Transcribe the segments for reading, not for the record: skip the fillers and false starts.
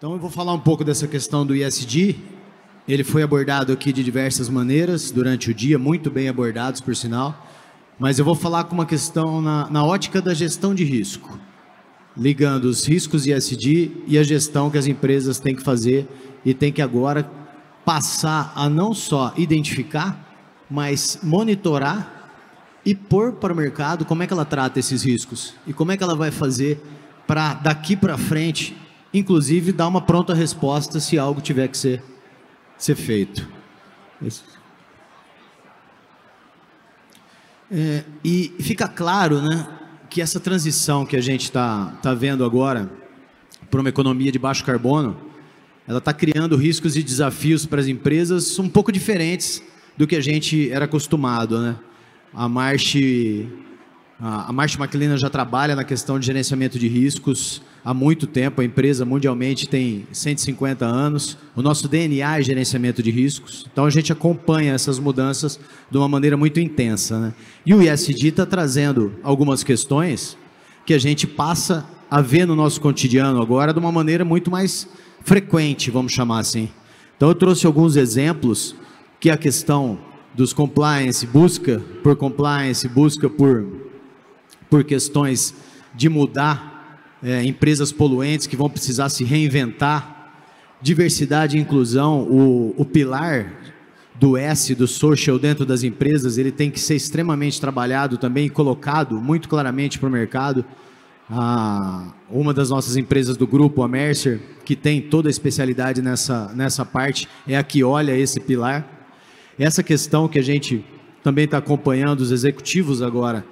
Então eu vou falar um pouco dessa questão do ESG. Ele foi abordado aqui de diversas maneiras durante o dia, muito bem abordados, por sinal. Mas eu vou falar com uma questão na ótica da gestão de risco, ligando os riscos ESG e a gestão que as empresas têm que fazer e têm que agora passar a não só identificar, mas monitorar e pôr para o mercado como é que ela trata esses riscos e como é que ela vai fazer para daqui para frente, inclusive, dar uma pronta resposta se algo tiver que ser feito. E fica claro, né, que essa transição que a gente está vendo agora para uma economia de baixo carbono, ela está criando riscos e desafios para as empresas um pouco diferentes do que a gente era acostumado, né? A Marsh McLennan já trabalha na questão de gerenciamento de riscos há muito tempo. A empresa mundialmente tem 150 anos. O nosso DNA é gerenciamento de riscos. Então a gente acompanha essas mudanças de uma maneira muito intensa, né? E o ESG está trazendo algumas questões que a gente passa a ver no nosso cotidiano agora de uma maneira muito mais frequente, vamos chamar assim. Então eu trouxe alguns exemplos, que é a questão dos compliance, busca por questões de mudar empresas poluentes que vão precisar se reinventar, diversidade e inclusão, o pilar do S, do social dentro das empresas, ele tem que ser extremamente trabalhado também e colocado muito claramente para o mercado. Uma das nossas empresas do grupo, a Mercer, que tem toda a especialidade nessa parte, é a que olha esse pilar. Essa questão que a gente também está acompanhando, os executivos agora,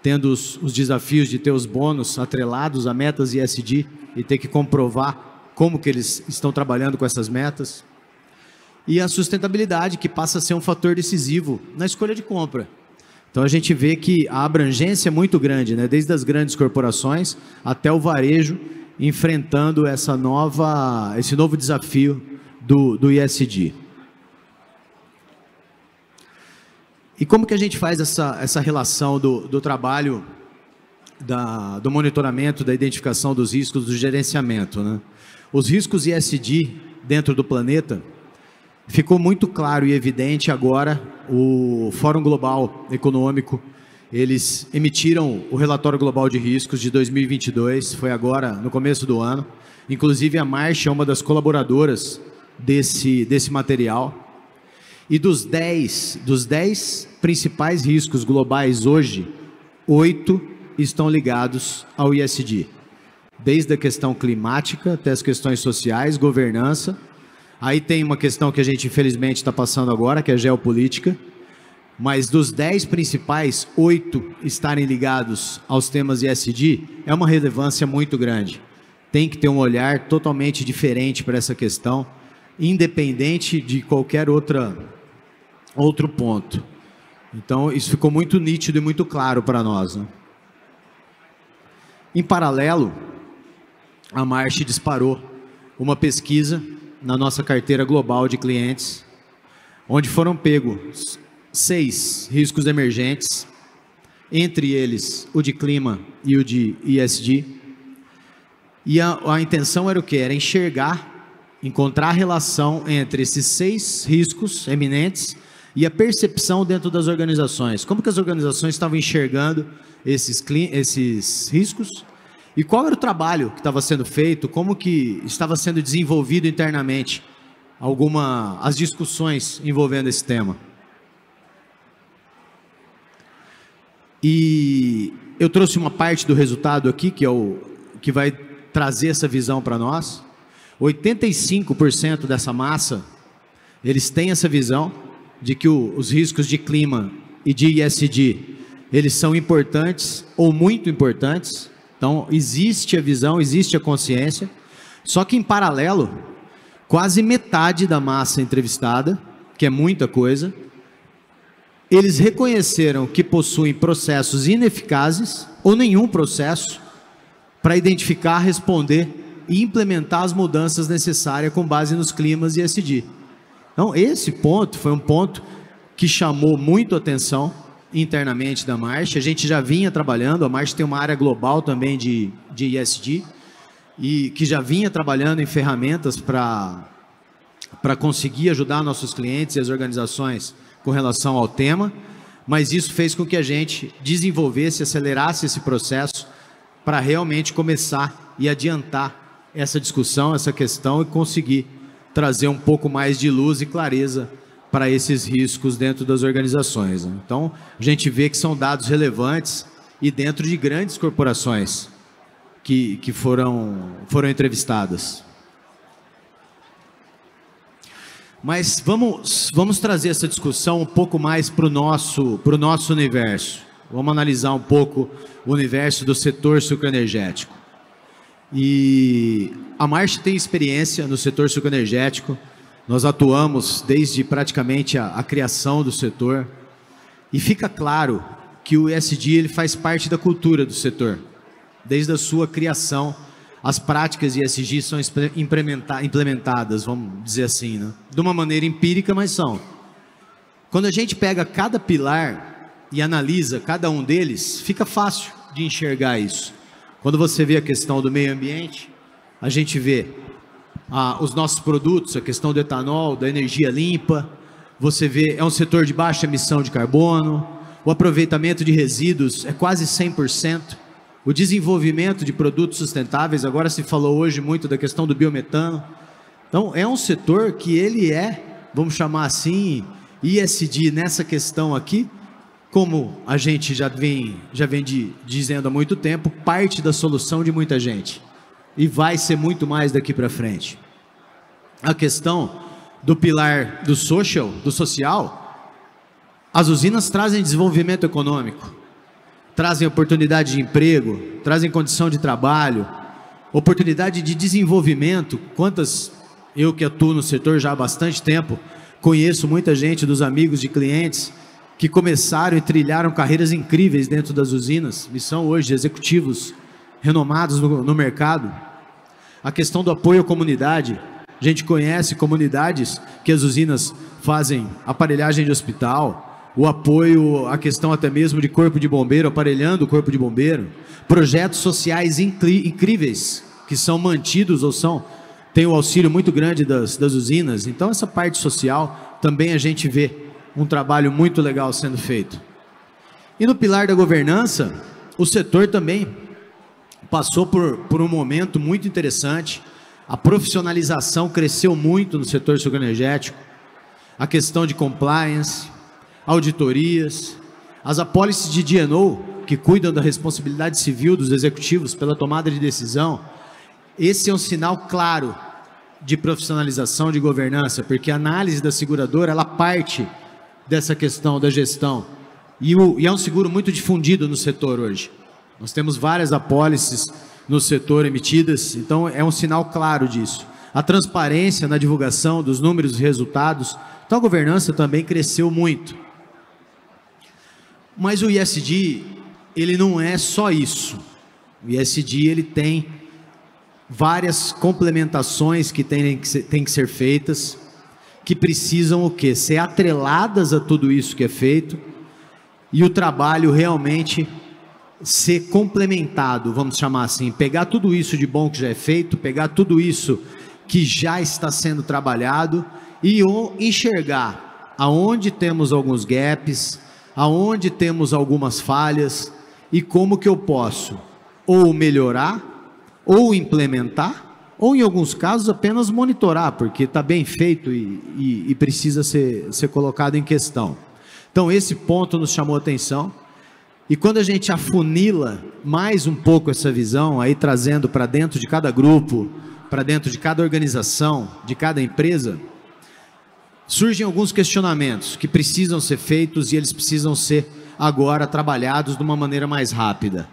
tendo os desafios de ter os bônus atrelados a metas ESG e ter que comprovar como que eles estão trabalhando com essas metas. E a sustentabilidade, que passa a ser um fator decisivo na escolha de compra. Então a gente vê que a abrangência é muito grande, né? Desde as grandes corporações até o varejo, enfrentando esse novo desafio do ESG. E como que a gente faz essa relação do trabalho, do monitoramento, da identificação dos riscos, do gerenciamento, né? Os riscos ESG dentro do planeta, ficou muito claro e evidente agora. O Fórum Global Econômico, eles emitiram o relatório global de riscos de 2022, foi agora no começo do ano. Inclusive a Marsh é uma das colaboradoras desse material. E dos 10 principais riscos globais hoje, 8 estão ligados ao ESG. Desde a questão climática até as questões sociais, governança. Aí tem uma questão que a gente infelizmente está passando agora, que é a geopolítica. Mas dos 10 principais, 8 estarem ligados aos temas ESG, é uma relevância muito grande. Tem que ter um olhar totalmente diferente para essa questão, independente de qualquer outro ponto. Então, isso ficou muito nítido e muito claro para nós, né? Em paralelo, a Marsh disparou uma pesquisa na nossa carteira global de clientes, onde foram pegos 6 riscos emergentes, entre eles o de clima e o de ESG. E a intenção era o quê? Era encontrar a relação entre esses 6 riscos eminentes e a percepção dentro das organizações. Como que as organizações estavam enxergando esses riscos e qual era o trabalho que estava sendo feito, como que estava sendo desenvolvido internamente as discussões envolvendo esse tema. E eu trouxe uma parte do resultado aqui, que vai trazer essa visão para nós. 85% dessa massa, eles têm essa visão de que os riscos de clima e de ESG, eles são importantes ou muito importantes. Então, existe a visão, existe a consciência, só que em paralelo, quase metade da massa entrevistada, que é muita coisa, eles reconheceram que possuem processos ineficazes ou nenhum processo para identificar, responder e implementar as mudanças necessárias com base nos climas ESG. Então, esse ponto foi um ponto que chamou muito atenção internamente da Marsh. A gente já vinha trabalhando, a Marsh tem uma área global também de ESG, e que já vinha trabalhando em ferramentas para conseguir ajudar nossos clientes e as organizações com relação ao tema, mas isso fez com que a gente desenvolvesse, acelerasse esse processo para realmente começar e adiantar essa discussão, essa questão, e conseguir trazer um pouco mais de luz e clareza para esses riscos dentro das organizações, né? Então, a gente vê que são dados relevantes e dentro de grandes corporações que foram entrevistadas. Mas vamos trazer essa discussão um pouco mais para o nosso universo. Vamos analisar um pouco o universo do setor sucroenergético. E a Marsh tem experiência no setor sucroenergético. Nós atuamos desde praticamente a criação do setor. E fica claro que o ESG ele faz parte da cultura do setor. Desde a sua criação, as práticas de ESG são implementadas, vamos dizer assim, né? De uma maneira empírica, mas são. Quando a gente pega cada pilar e analisa cada um deles, fica fácil de enxergar isso. Quando você vê a questão do meio ambiente, a gente vê os nossos produtos, a questão do etanol, da energia limpa, você vê, é um setor de baixa emissão de carbono, o aproveitamento de resíduos é quase 100%, o desenvolvimento de produtos sustentáveis, agora se falou hoje muito da questão do biometano. Então, é um setor que ele é, vamos chamar assim, ESG nessa questão aqui, como a gente já vem dizendo há muito tempo, parte da solução de muita gente. E vai ser muito mais daqui para frente. A questão do pilar do social, as usinas trazem desenvolvimento econômico, trazem oportunidade de emprego, trazem condição de trabalho, oportunidade de desenvolvimento. Eu que atuo no setor já há bastante tempo, conheço muita gente dos amigos de clientes que começaram e trilharam carreiras incríveis dentro das usinas e são hoje executivos renomados no mercado. A questão do apoio à comunidade, a gente conhece comunidades que as usinas fazem aparelhagem de hospital, o apoio à questão até mesmo de corpo de bombeiro, aparelhando o corpo de bombeiro, projetos sociais incríveis que são mantidos tem o auxílio muito grande das usinas. Então essa parte social também a gente vê um trabalho muito legal sendo feito. E no pilar da governança, o setor também passou por um momento muito interessante. A profissionalização cresceu muito no setor sucroenergético, a questão de compliance, auditorias, as apólices de D&O, que cuidam da responsabilidade civil dos executivos pela tomada de decisão. Esse é um sinal claro de profissionalização de governança, porque a análise da seguradora, ela parte dessa questão da gestão. E é um seguro muito difundido no setor hoje. Nós temos várias apólices no setor emitidas, então é um sinal claro disso. A transparência na divulgação dos números e resultados. Então a governança também cresceu muito. Mas o ESG, ele não é só isso. O ESG, ele tem várias complementações que têm que ser feitas, que precisam o quê? Ser atreladas a tudo isso que é feito, e o trabalho realmente ser complementado, vamos chamar assim, pegar tudo isso de bom que já é feito, pegar tudo isso que já está sendo trabalhado e enxergar aonde temos alguns gaps, aonde temos algumas falhas e como que eu posso ou melhorar, ou implementar, ou em alguns casos apenas monitorar, porque está bem feito e precisa ser colocado em questão. Então esse ponto nos chamou a atenção, e quando a gente afunila mais um pouco essa visão, aí trazendo para dentro de cada grupo, para dentro de cada organização, de cada empresa, surgem alguns questionamentos que precisam ser feitos e eles precisam ser agora trabalhados de uma maneira mais rápida.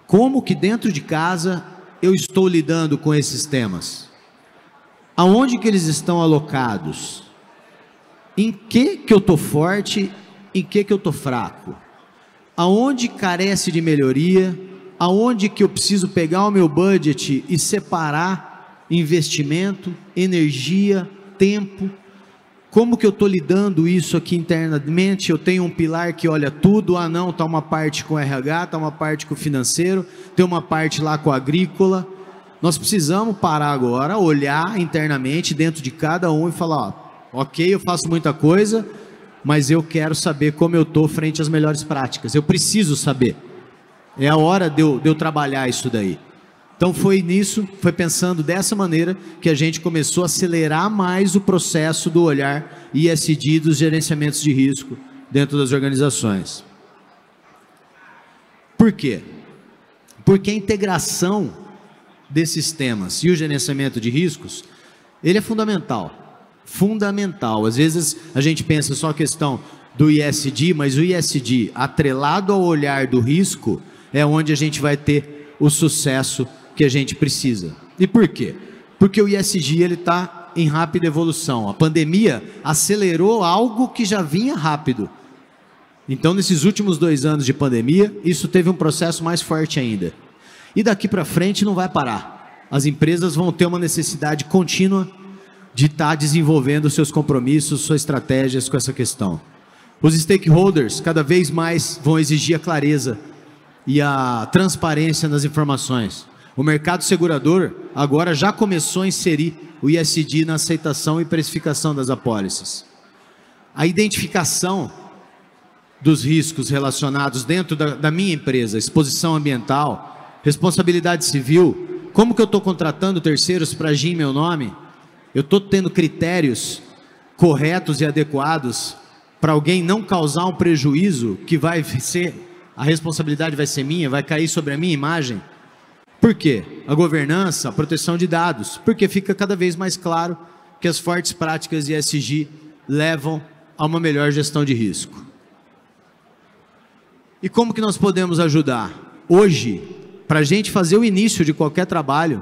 Como que dentro de casa eu estou lidando com esses temas? Aonde que eles estão alocados? Em que eu estou forte? Em que eu estou fraco? Aonde carece de melhoria? Aonde que eu preciso pegar o meu budget e separar investimento, energia, tempo? Como que eu estou lidando isso aqui internamente? Eu tenho um pilar que olha tudo, não, está uma parte com RH, está uma parte com o financeiro, tem uma parte lá com a agrícola. nós precisamos parar agora, olhar internamente dentro de cada um e falar, ó, ok, eu faço muita coisa, mas eu quero saber como eu estou frente às melhores práticas. Eu preciso saber. É a hora de eu trabalhar isso daí. Então foi pensando dessa maneira que a gente começou a acelerar mais o processo do olhar ESG dos gerenciamentos de risco dentro das organizações. Por quê? Porque a integração desses temas e o gerenciamento de riscos, ele é fundamental. Fundamental. Às vezes a gente pensa só a questão do ESG, mas o ESG atrelado ao olhar do risco é onde a gente vai ter o sucesso que a gente precisa. E por quê? Porque o ESG está em rápida evolução. A pandemia acelerou algo que já vinha rápido. Então, nesses últimos 2 anos de pandemia, isso teve um processo mais forte ainda. E daqui para frente não vai parar. As empresas vão ter uma necessidade contínua de estar desenvolvendo seus compromissos, suas estratégias com essa questão. Os stakeholders cada vez mais vão exigir a clareza e a transparência nas informações. O mercado segurador agora já começou a inserir o ESG na aceitação e precificação das apólices. A identificação dos riscos relacionados dentro da minha empresa, exposição ambiental, responsabilidade civil, como que eu estou contratando terceiros para agir em meu nome? Eu estou tendo critérios corretos e adequados para alguém não causar um prejuízo que vai ser, a responsabilidade vai ser minha, vai cair sobre a minha imagem? Por quê? A governança, a proteção de dados, porque fica cada vez mais claro que as fortes práticas ESG levam a uma melhor gestão de risco. E como que nós podemos ajudar? Hoje, para a gente fazer o início de qualquer trabalho,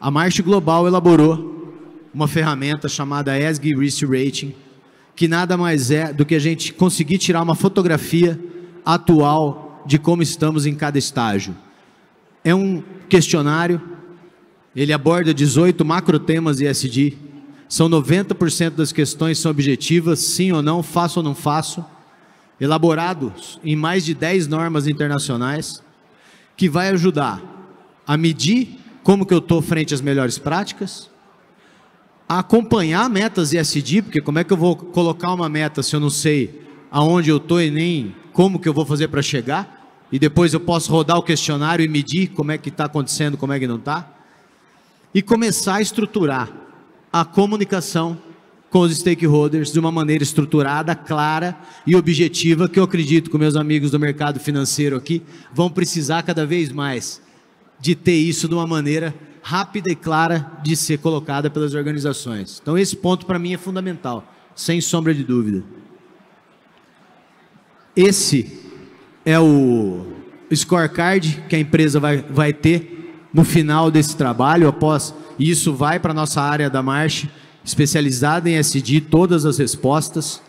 a Marsh Global elaborou uma ferramenta chamada ESG Risk Rating, que nada mais é do que a gente conseguir tirar uma fotografia atual de como estamos em cada estágio. É um questionário, ele aborda 18 macrotemas ESG, são 90% das questões são objetivas, sim ou não, faço ou não faço, elaborados em mais de 10 normas internacionais, que vai ajudar a medir como que eu estou frente às melhores práticas, a acompanhar metas ESG, porque como é que eu vou colocar uma meta se eu não sei aonde eu estou e nem como que eu vou fazer para chegar? E depois eu posso rodar o questionário e medir como é que está acontecendo, como é que não está. E começar a estruturar a comunicação com os stakeholders de uma maneira estruturada, clara e objetiva, que eu acredito que meus amigos do mercado financeiro aqui vão precisar cada vez mais de ter isso de uma maneira rápida e clara de ser colocada pelas organizações. Então esse ponto para mim é fundamental, sem sombra de dúvida. Esse é o scorecard que a empresa vai ter no final desse trabalho, após isso vai para a nossa área da Marsh, especializada em ESG, todas as respostas.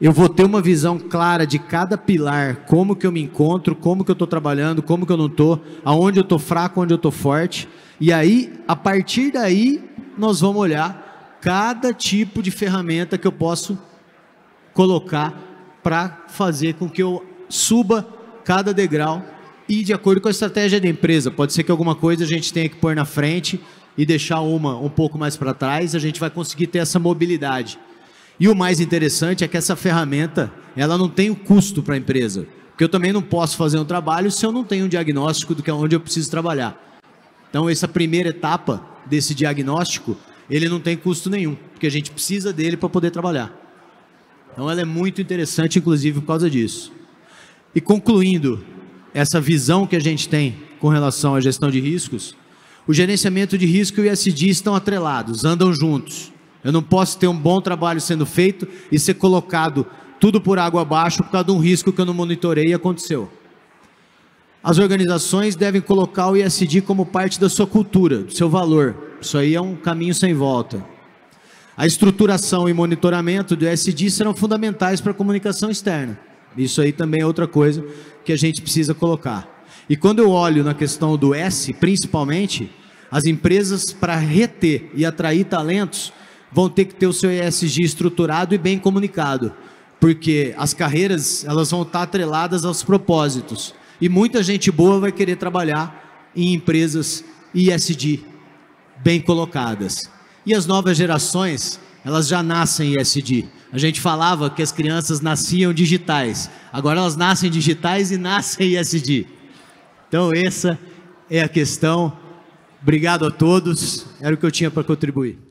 Eu vou ter uma visão clara de cada pilar, como que eu me encontro, como que eu estou trabalhando, como que eu não estou, aonde eu estou fraco, onde eu estou forte. E aí, a partir daí, nós vamos olhar cada tipo de ferramenta que eu posso colocar para fazer com que eu suba cada degrau e de acordo com a estratégia da empresa. Pode ser que alguma coisa a gente tenha que pôr na frente e deixar uma um pouco mais para trás, a gente vai conseguir ter essa mobilidade. E o mais interessante é que essa ferramenta, ela não tem um custo para a empresa, porque eu também não posso fazer um trabalho se eu não tenho um diagnóstico do que é onde eu preciso trabalhar. Então essa primeira etapa desse diagnóstico, ele não tem custo nenhum, porque a gente precisa dele para poder trabalhar. Então ela é muito interessante, inclusive por causa disso. E concluindo essa visão que a gente tem com relação à gestão de riscos, o gerenciamento de risco e o ESG estão atrelados, andam juntos. Eu não posso ter um bom trabalho sendo feito e ser colocado tudo por água abaixo por causa de um risco que eu não monitorei e aconteceu. As organizações devem colocar o ESG como parte da sua cultura, do seu valor. Isso aí é um caminho sem volta. A estruturação e monitoramento do ESG serão fundamentais para a comunicação externa. Isso aí também é outra coisa que a gente precisa colocar. E quando eu olho na questão do S, principalmente, as empresas, para reter e atrair talentos, vão ter que ter o seu ESG estruturado e bem comunicado, porque as carreiras, elas vão estar atreladas aos propósitos, e muita gente boa vai querer trabalhar em empresas ESG, bem colocadas. E as novas gerações, elas já nascem ESG. A gente falava que as crianças nasciam digitais, agora elas nascem digitais e nascem ESG. Então essa é a questão. Obrigado a todos, era o que eu tinha para contribuir.